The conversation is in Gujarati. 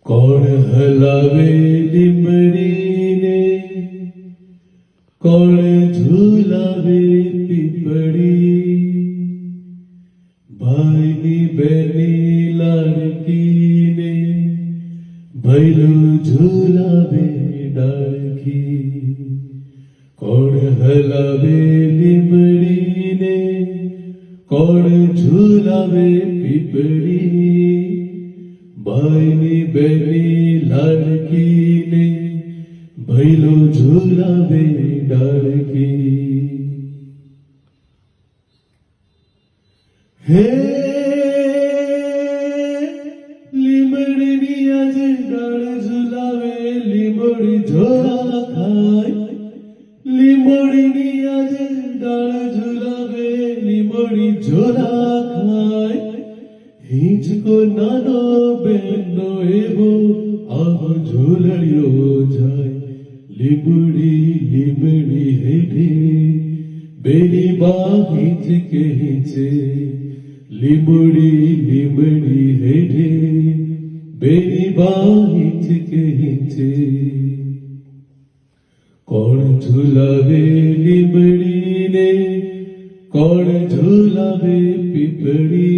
કોણ હલાવે લીમડીને, કોણ ઝુલાવે પીપળી, ભાઈની બેની લાડકીને ભૈલું ઝુલાવે ડાળખી. કોણ હલાવે લીમડીને, કોણ ઝુલાવે પીપળી, ભાઈની બેની લાડકીને ભૈલો ઝુલાવે ડાળખી. હે લીમડીની આજે ડાળ ઝુલાવે, લીમડી ઝોલા ખાય. લીમડીની આજે ડાળ ઝુલાવે, લીમડી ઝોલા ખાય. હિંચકો નાનો બેનો એવો આમ ઝૂલડ્યો જાય. લીમડી લીમડી હેઠે બેની બા હિંચકે હિંચે. લીમડી લીમડી હેઠે બેની બા હિંચકે હિંચે. કોણ ઝુલાવે લીમડીને, કોણ ઝુલાવે પીપળી,